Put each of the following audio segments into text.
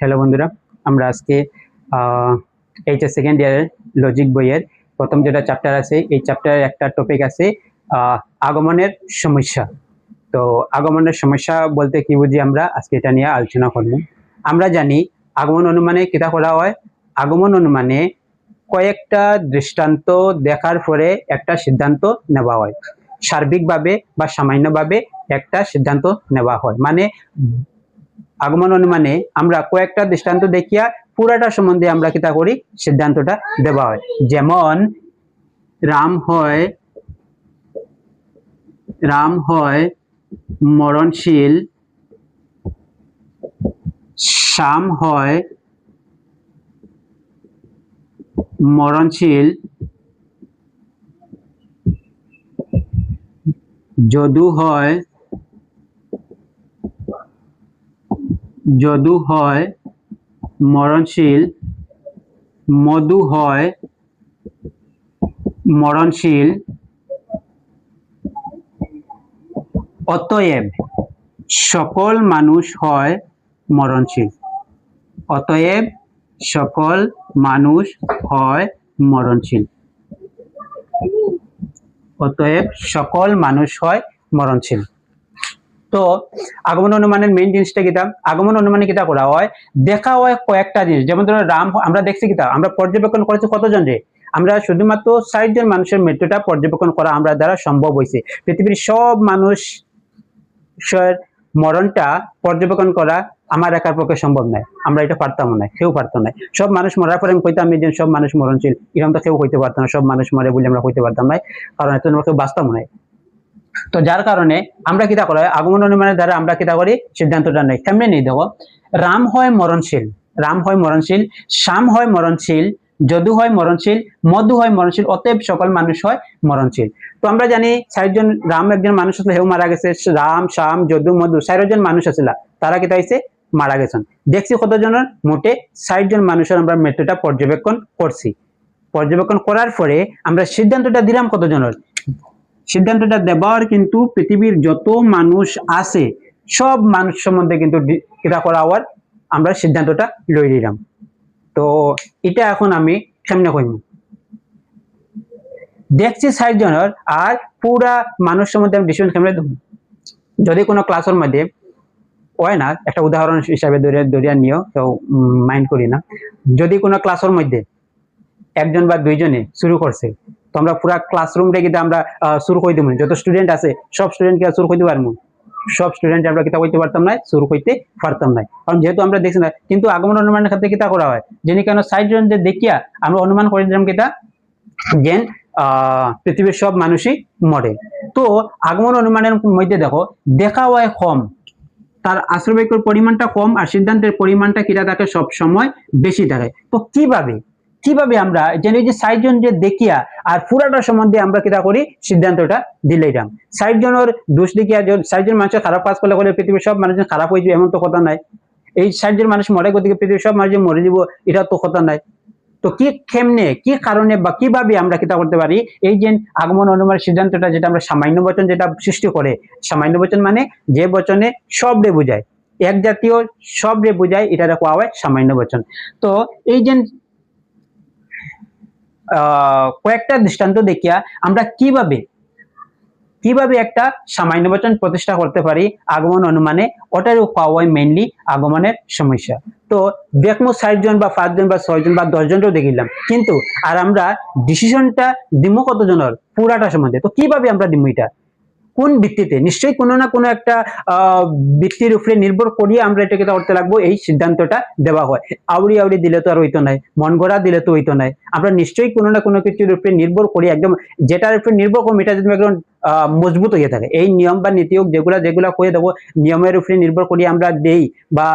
Hello বন্ধুরা, আমরা আজকে এইচএস সেকেন্ড ইয়ারের লজিক বইয়ের প্রথম যেটা চ্যাপ্টার আছে, এই চ্যাপ্টারের একটা টপিক আছে আগমনের সমস্যা। তো আগমনের সমস্যা বলতে কি বুঝি আমরা আজকে এটা নিয়ে আলোচনা করব। আমরা জানি আগমন অনুমানে কিতা করা হয়। আগমন অনুমানে কয়েকটা দৃষ্টান্ত দেখার পরে একটা সিদ্ধান্ত নেওয়া হয়, সার্বিকভাবে বা সামান্যভাবে একটা সিদ্ধান্ত নেওয়া হয়। মানে আগমন অনুমানে আমরা কয়েকটা দৃষ্টান্ত দেখিয়া পুরাটা সম্বন্ধে আমরা কিতা করি, সিদ্ধান্তটা দেওয়া হয়। যেমন রাম হয় মরণশীল, শ্যাম হয় মরণশীল, যদু হয় মরণশীল, মধু হয় মরণশীল। অতএব সকল মানুষ হয় মরণশীল। অতএব সকল মানুষ হয় মরণশীল। অতএব সকল মানুষ হয় মরণশীল। তো আগমন অনুমানের মেইন জিনিসটা কিতা, আগমন অনুমানে কিতা করা হয়, দেখা হয় কয়েকটা জিনিস। যেমন ধরো রাম, আমরা দেখছি কিতা, আমরা পর্যবেক্ষণ করেছি কতজন রে, আমরা শুধুমাত্র 60 জন মানুষের মৃত্যুটা পর্যবেক্ষণ করা আমরা দ্বারা সম্ভব হয়েছে। পৃথিবীর সব মানুষের মরণটা পর্যবেক্ষণ করা আমার একার পক্ষে সম্ভব নয়, আমরা এটা পারতাম না, কেউ পারতো না। সব মানুষ মরার পরে আমি কইতাম যে সব মানুষ মরণশীল, এরকম তো কেউ হইতে পারতো না। সব মানুষ মরে বলে আমরা হইতে পারতাম না, কারণ এত কেউ বাঁচতাম না। তো যার কারণে আমরা কিতা করা হয়, আগমন অনুমানের দ্বারা আমরা কিতা করি, সিদ্ধান্তটা নেই। কেমনে নেই দেখো, রাম হয় মরণশীল, শ্যাম হয় মরণশীল, যদু হয় মরণশীল, মধু হয় মরণশীল। অতএব সকল মানুষ হয় মরণশীল। তো আমরা জানি 60 জন, রাম একজন মানুষ আসলে হেউ মারা গেছে, রাম শ্যাম যদু মধু 60 জন মানুষ আসলে তারা কিতা হয়েছে, মারা গেছেন। দেখছি কতজনের, মোটে 60 জন মানুষের আমরা মৃত্যুটা পর্যবেক্ষণ করছি। পর্যবেক্ষণ করার পরে আমরা সিদ্ধান্তটা দিলাম কতজনের, সিদ্ধান্তটা দেবার কিন্তু পৃথিবীর যত মানুষ আছে সব মানুষ সম্বন্ধে কিন্তু এটা করা হওয়ার আমরা সিদ্ধান্তটা লই নিলাম। তো এটা এখন আমি কেমনে কইম, দেখছি 60 জনের আর পুরা মানুষ সম্বন্ধে আমি ডিসিশন কেমনে। যদি কোনো ক্লাসের মধ্যে হয় না, একটা উদাহরণ হিসাবে ধরিয়া নিও, কেউ মাইন্ড করি না। যদি কোনো ক্লাসের মধ্যে একজন বা দুইজনে শুরু করছে, তো আমরা পুরা ক্লাসরুমটা কিন্তু আমরা শুরু করে দেবো। যত স্টুডেন্ট আছে সব স্টুডেন্টকে শুরু করতে পারবো, সব স্টুডেন্ট আমরা কিতা করতে পারতাম না, শুরু করতে পারতাম না, কারণ যেহেতু আমরা দেখছি না। কিন্তু আগমন অনুমানের ক্ষেত্রে কিতা করা হয়, যিনি কেন 60 জনদের দেখিয়া আমরা অনুমান করে দিলাম কিতা, যে পৃথিবীর সব মানুষই মরে। তো আগমন অনুমানের মধ্যে দেখো দেখা হয় কম, তার আশ্রয়বাক্যের পরিমাণটা কম আর সিদ্ধান্তের পরিমাণটা কিরা থাকে সব সময় বেশি থাকে। তো কিভাবে আমরা যেন এই যে 60 জন যে দেখিয়া আর পুরাটা সম্বন্ধে আমরা কিতা করি, সিদ্ধান্তটা দিলাম। 60 জনের দোষ দেখিয়া 60 জন মানুষের খারাপ কাজ করলে পৃথিবীর সব মানুষ খারাপ হয়ে যাবে এমন তো কথা নাই। এই 60 জন মানুষ মরে গতিকে পৃথিবীর সব মানুষ মরে যাব এটা তো কথা নাই। তো কি কেমনে, কি কারণে বা কিভাবে আমরা কিতা করতে পারি, এই যে আগমন অনুমানের সিদ্ধান্তটা যেটা আমরা সামান্য বচন যেটা সৃষ্টি করে, সামান্য বচন মানে যে বচনে সব রে বুঝায়, এক জাতীয় সব রে বুঝায়, এটা কোয়া হয় সামান্য বচন। তো এই যে কয়েকটা দৃষ্টান্ত দেখিয়া আমরা কিভাবে একটা সামান্য বচন প্রতিষ্ঠা করতে পারি আগমন অনুমানে, ওটারও পাওয়া হয় মেইনলি আগমনের সমস্যা। তো দেখবো 60 জন বা 5 জন বা 6 জন বা 10 জনও দেখিলাম, কিন্তু আর আমরা ডিসিশনটা দিমো কতজনের পুরাটা সম্বন্ধে। তো কিভাবে আমরা দিমো, এটা কোন ভিত্তিতে, নিশ্চয়ই কোনো না কোনো একটা ভিত্তির উপরে নির্ভর করিয়ে আমরা এটাকে করতে লাগবো, এই সিদ্ধান্তটা দেওয়া হয়। আউড়ি দিলে তো আর হইতো নাই, মন গড়া দিলে তো হইতো নাই, আমরা নিশ্চয়ই কোনো না কোনো কিছুর উপরে নির্ভর করি, একদম যেটার উপরে নির্ভর করবো এটা যদি একদম মজবুত হয়ে থাকে। এই নিয়ম বা নীতি যেগুলা করে দেবো, নিয়মের উপরে নির্ভর করি আমরা দেই বা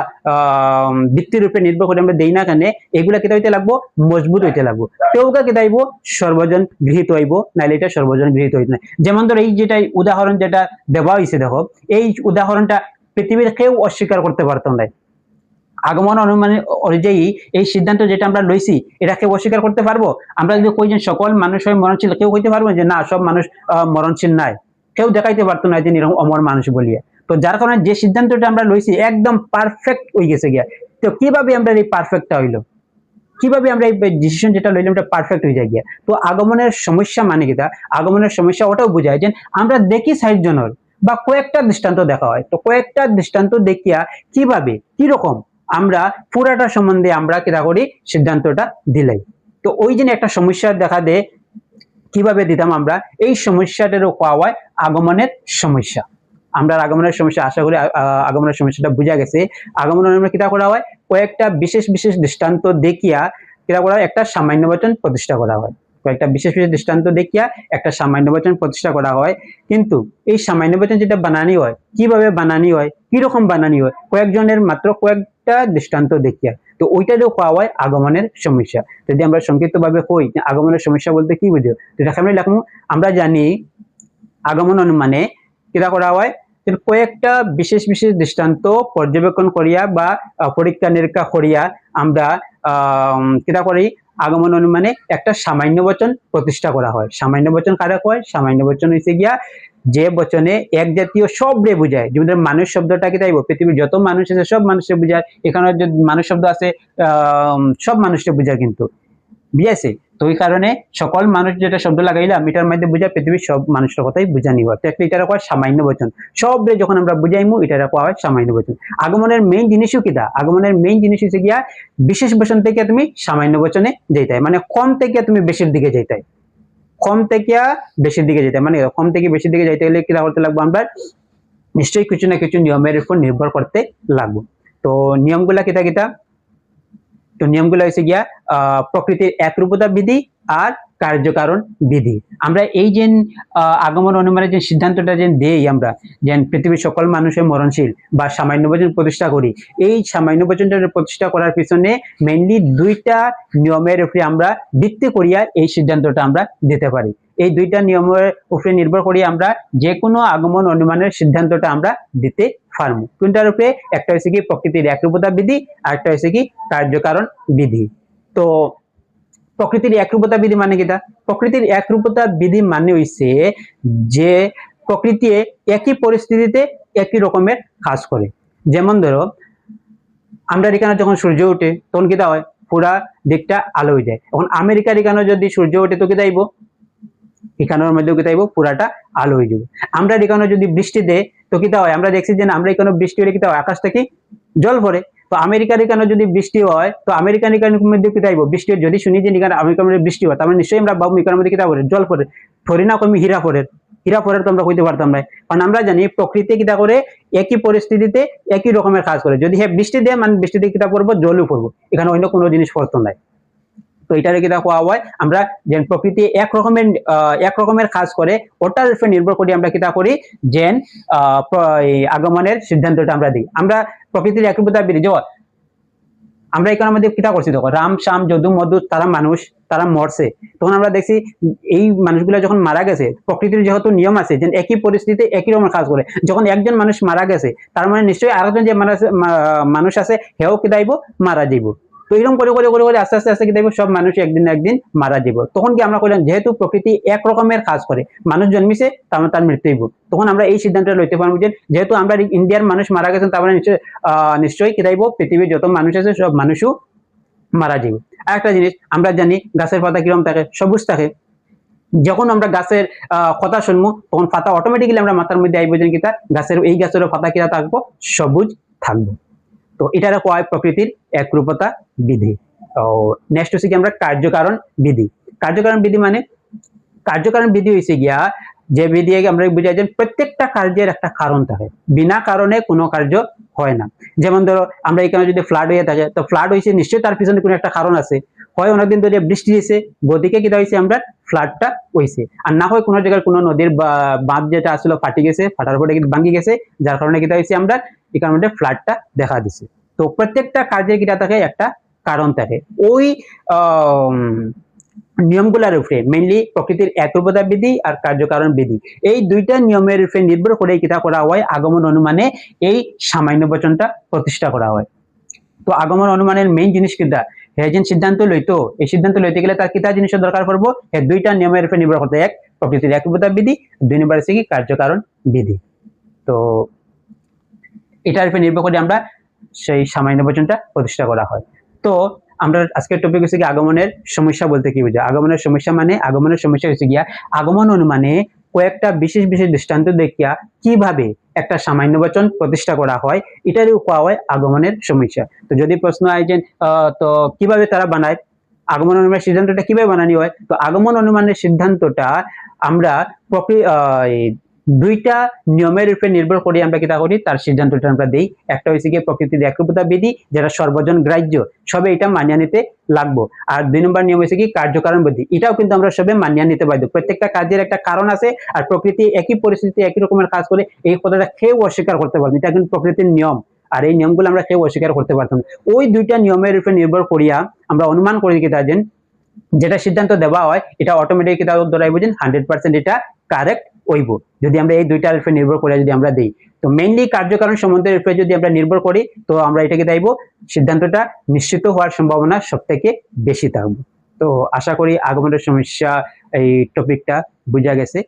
ভিত্তির উপরে নির্ভর করে আমরা দেই না কেন, এগুলা কেটে হইতে লাগবো, মজবুত হইতে লাগবো। কেউকা কেটাইব সর্বজন গৃহীত হইব, নাইলে এটা সর্বজন গৃহীত হইত না। যেমন ধরো এই যেটা উদাহরণ যেটা দেওয়া হয়েছে, দেখো এই উদাহরণটা পৃথিবীর কেউ অস্বীকার করতে পারতো না। আগমন অনুমান অনুযায়ী এই সিদ্ধান্ত যেটা আমরা লইছি, এটা কেউ অস্বীকার করতে পারবো? আমরা যদি কই যে সকল মানুষ হয় মরণশীল, কেউ কইতে পারবো যে না সব মানুষ মরণশীল নাই? কেউ দেখাইতে পারতো না যে অমর মানুষ বলিয়া। তো যার কারণে যে সিদ্ধান্তটা আমরা লইছি একদম পারফেক্ট হয়ে গেছে গিয়া, তো কিভাবে আমরা এই পারফেক্টটা হইলো, কিভাবে আমরা এই ডিসিশন যেটা লইলাম এটা পারফেক্ট হয়ে যায় গিয়া। তো আগমনের সমস্যা মানে কিটা, আগমনের সমস্যা ওটাও বোঝায় যে আমরা দেখি 60 জনের বা কয়েকটা দৃষ্টান্ত দেখা হয়, তো কয়েকটা দৃষ্টান্ত দেখিয়া কিভাবে কিরকম আমরা পুরাটা সম্বন্ধে আমরা কিরা করি সিদ্ধান্তটা দিলাই। তো ওই যে একটা সমস্যা দেখা দেয় কিভাবে দিতাম আমরা, এই সমস্যাটারও পাওয়া হয় আগমনের সমস্যা। আমরা আগমনের সমস্যা, আশা করি আগমনের সমস্যাটা বোঝা গেছে। আগমনের আমরা কিতা করা হয়, কয়েকটা বিশেষ বিশেষ দৃষ্টান্ত দেখিয়া কিতা করা হয়, একটা সামান্য বচন প্রতিষ্ঠা করা হয়। কয়েকটা বিশেষ বিশেষ দৃষ্টান্ত দেখিয়া একটা সামান্য বচন প্রতিষ্ঠা করা হয়। কিন্তু এই সামান্য বচন যেটা বানানি হয়, কিভাবে বানানি হয়, কিরকম বানানি হয়, কয়েকজনের মাত্র কয়েকটা দৃষ্টান্ত দেখিয়া, তো ওইটারও পাওয়া হয় আগমনের সমস্যা। যদি আমরা সংক্ষিপ্ত ভাবে কই আগমনের সমস্যা বলতে কি বুঝো, যেটা সামনে লিখবো, আমরা জানি আগমন অনুমানে কিরা করা হয়, কয়েকটা বিশেষ বিশেষ দৃষ্টান্ত পর্যবেক্ষণ করিয়া বা পরীক্ষা নিরীক্ষা করিয়া আমরা কিরা করি, আগমন অনুমানে একটা সামান্য বচন প্রতিষ্ঠা করা হয়। সামান্য বচন কারা কয়, সামান্য বচন হইছে গিয়া যে বচনে এক জাতীয় সবরে বুঝায়, যেমন মানুষ শব্দটা কি তাইব, পৃথিবীর যত মানুষ আছে সব মানুষকে বুঝায়, এখানে যে মানুষ শব্দ আছে সব মানুষকে বুঝায় কিন্তু, বুঝাইছে। তো ওই কারণে সকল মানুষ যেটা শব্দ লাগাইলাম এটার মধ্যে বুঝা পৃথিবীর সব মানুষের কথাই বুঝানি হয়। তো একটা এটার কয় সামান্য বচন, সবরে যখন আমরা বুঝাইমু এটার কয় হয় সামান্য বচন। আগমনের মেইন জিনিসও কিটা, আগমনের মেইন জিনিস হচ্ছে গিয়া বিশেষ বচন থেকে তুমি সামান্য বচনে যাইতাই, মানে কম থেকে তুমি বেশির দিকে যাইতাই, কম থেকে বেশির দিকে যেতে, মানে কম থেকে বেশির দিকে যাইতে গেলে কিরা করতে লাগবো, আমরা নিশ্চয়ই কিছু না কিছু নিয়মের উপর নির্ভর করতে লাগবো। তো নিয়মগুলা কিতা কিতা, তো নিয়মগুলো হচ্ছে গিয়া প্রকৃতির একরূপতা বিধি আর কার্যকারণ বিধি। আমরা এই যে আগমন অনুমানের যে সিদ্ধান্তটা যে দেই আমরা, যে পৃথিবীর সকল মানুষের মরণশীল বা সামান্য বচন প্রতিষ্ঠা করি, এই সামান্য বচনটা প্রতিষ্ঠা করার পিছনে মেইনলি দুইটা নিয়মের উপরে আমরা ভিত্তি করিয়া এই সিদ্ধান্তটা আমরা দিতে পারি। এই দুইটা নিয়মের উপরে নির্ভর করিয়া আমরা যে কোনো আগমন অনুমানের সিদ্ধান্তটা আমরা দিতে পারবো। কোনটার উপরে, একটা হচ্ছে কি প্রকৃতির একরূপতা বিধি, আর একটা হচ্ছে কি কার্যকারণ বিধি। তো প্রকৃতির একরূপতা বিধি মানে কিটা, প্রকৃতির একরূপতা বিধি মানে হইছে যে প্রকৃতি একই পরিস্থিতিতে একই রকমের কাজ করে। যেমন ধরো আমরা এখানে যখন সূর্য ওঠে তখন কিটা হয়, পুরা দিকটা আলো হয়ে যায়। এখন আমেরিকার এখানে যদি সূর্য ওঠে তো কিটা আইব, এখানের মধ্যে কিটা আইব, পুরাটা আলো হয়ে যাবে। আমরা এখানে যদি বৃষ্টি দেয় তো কিটা হয়, আমরা দেখছি যে আমরা এখানে বৃষ্টি হলে কিটা হয়, আকাশ থেকে জল পড়ে। তো আমেরিকার এখানে যদি বৃষ্টি হয় তো আমেরিকান এখানের মধ্যে কিটা আইব, বৃষ্টি যদি শুনি যে এখানে আমেরিকার মধ্যে বৃষ্টি হয়, তার মানে নিশ্চয়ই আমরা ভাববো এখানের মধ্যে কিটা পড়ে, জল পড়ে। পড়ে না কমে হীরা পড়ে, হীরা পড়ে তো আমরা কইতে পারতাম না, কারণ আমরা জানি প্রকৃতি কিটা করে একই পরিস্থিতিতে একই রকমের কাজ করে। যদি হ্যাঁ বৃষ্টি দেয় মানে বৃষ্টিতে কিটা পড়বো, জলও পড়বো, এখানে অন্য কোনো জিনিস পড়তো না। তো এটারে কিটা কোয়া হয়, আমরা যে প্রকৃতি এক রকমের কাজ করে ওটার উপর নির্ভর করে আমরা কিটা করি, যে আগমনের সিদ্ধান্তটা আমরা দিই। আমরা প্রকৃতির একরূপতা বিধি, আমরা এখানে মধ্যে কিটা করছি, দেখো রাম শ্যাম যদু মধু তারা মানুষ, তারা মরছে, তখন আমরা দেখছি এই মানুষগুলো যখন মারা গেছে, প্রকৃতির যেহেতু নিয়ম আছে যে একই পরিস্থিতিতে একই রকমের কাজ করে, যখন একজন মানুষ মারা গেছে তার মানে নিশ্চয়ই আরেকজন যে মানুষ আছে হেও কিদাইব, মারা যাইব। তো এরকম করে করে করে করে আস্তে আস্তে আস্তে কি দেখবো সব মানুষ একদিন না একদিন মারা যাব। তখন কি আমরা কইলাম যেহেতু প্রকৃতি এক রকমের কাজ করে, মানুষ জন্মিছে তার মানে তার মৃত্যু হইব, তখন আমরা এই সিদ্ধান্তটা লইতে পারবো যে যেহেতু আমরা ইন্ডিয়ার মানুষ মারা গেছেন তার মানে নিশ্চয়ই কি দেখবো পৃথিবীর যত মানুষ আছে সব মানুষও মারা যাবে। আর একটা জিনিস আমরা জানি গাছের পাতা কিরকম থাকে, সবুজ থাকে। যখন আমরা গাছের কথা শুনবো তখন পাতা অটোমেটিক্যালি আমরা মাথার মধ্যে আইব যে কিতা গাছের এই গাছের পাতা কিরা থাকবো, সবুজ থাকবো। তো এটার কোয়া হয় প্রকৃতির একরূপতা বিধি। তো নেক্সট হচ্ছে কি আমরা কার্যকারণ বিধি। কার্যকারণ বিধি মানে, কার্যকারণ বিধি হয়েছে গিয়া যে বিধি আমরা বুঝাই যে প্রত্যেকটা কার্যের একটা কারণ থাকে, বিনা কারণে কোনো কার্য হয় না। যেমন ধরো আমরা এখানে যদি ফ্লাড হয়ে থাকে, তো ফ্লাড হয়েছে নিশ্চয়ই তার পিছনে কোনো একটা কারণ আছে, হয় অনেকদিন ধরে বৃষ্টি হয়েছে গতিকে কিটা হয়েছে আমরা ফ্লাডটা হয়েছে, আর না হয় কোনো জায়গায় কোনো নদীর বাঁধ যেটা আসলে ফাটি গেছে, ফাটার পরে ভাঙি গেছে, যার কারণে কিটা হয়েছে আমরা এখানে মধ্যে ফ্লাডটা দেখা দিছে। তো প্রত্যেকটা কার্যের কিটা থাকে একটা কারণ থাকে। ওই নিয়মগুলোর উপরে মেইনলি প্রকৃতির একরূপতা বিধি আর কার্যকারণ বিধি, এই দুইটা নিয়মের উপরে নির্ভর করে কিটা করা হয় আগমন অনুমানে এই সামান্য বচনটা প্রতিষ্ঠা করা হয়। তো আগমন অনুমানের মেইন জিনিস কিটা, হেজেন সিদ্ধান্ত লইতো, এই সিদ্ধান্ত লইতে গেলে তার কিটা জিনিসের দরকার পড়বো, এই দুইটা নিয়মের উপরে নির্ভর করতে, এক প্রকৃতির একরূপতা বিধি, দুই নম্বর হচ্ছে কি কার্যকারণ বিধি। তো এটার উপরে নির্ভর করে আমরা সেই সামান্য বচনটা প্রতিষ্ঠা করা হয়। তো আমরা আজকের টপিক হচ্ছে কি আগমনের সমস্যা বলতে কি বোঝায়। আগমনের সমস্যা মানে আগমনের সমস্যা হচ্ছে গিয়া আগমন অনুমানে কয়েকটা বিশেষ বিশেষ দৃষ্টান্ত দেখিয়া কিভাবে একটা সামান্য বচন প্রতিষ্ঠা করা হয়, এটারই কোয়া হয় আগমনের সমস্যা। তো যদি প্রশ্ন হয় যে তো কিভাবে তারা বানায়, আগমন অনুমানের সিদ্ধান্তটা কিভাবে বানানো হয়, তো আগমন অনুমানের সিদ্ধান্তটা আমরা দুইটা নিয়মের উপরে নির্ভর করে আমরা কিতা করি, তার সিদ্ধান্তটা আমরা দেই। একটা হচ্ছে গিয়ে প্রকৃতির একরূপতা বিধি, যেটা সর্বজন গ্রাহ্য, সবে এটা মানিয়ে নিতে লাগবো। আর 2 নম্বর নিয়ম হচ্ছে কি কার্যকারণ বিধি, এটাও কিন্তু আমরা সবে মানিয়ে নিতে বাধ্য। প্রত্যেকটা কাজের একটা কারণ আছে, আর প্রকৃতি একই পরিস্থিতি একই রকমের কাজ করে, এই কথাটা কেউ অস্বীকার করতে পারবে না, এটা কিন্তু প্রকৃতির নিয়ম। আর এই নিয়মগুলো আমরা কেউ অস্বীকার করতে পারতাম না। ওই দুইটা নিয়মের উপরে নির্ভর করিয়া আমরা অনুমান করি কি তাজেন যেটা সিদ্ধান্ত দেওয়া হয় এটা অটোমেটিক ধরাই বুঝেন 100% এটা কারেক্ট হইব, যদি আমরা এই দুইটার উপরে নির্ভর করে যদি আমরা দেই। তো মেইনলি কার্যকারণ সম্বন্ধের উপরে যদি আমরা নির্ভর করি, তো আমরা এটাকে দেব সিদ্ধান্তটা নিশ্চিত হওয়ার সম্ভাবনা সব থেকে বেশি থাকবে। তো আশা করি আগমনের সমস্যা এই টপিকটা বুঝা গেছে।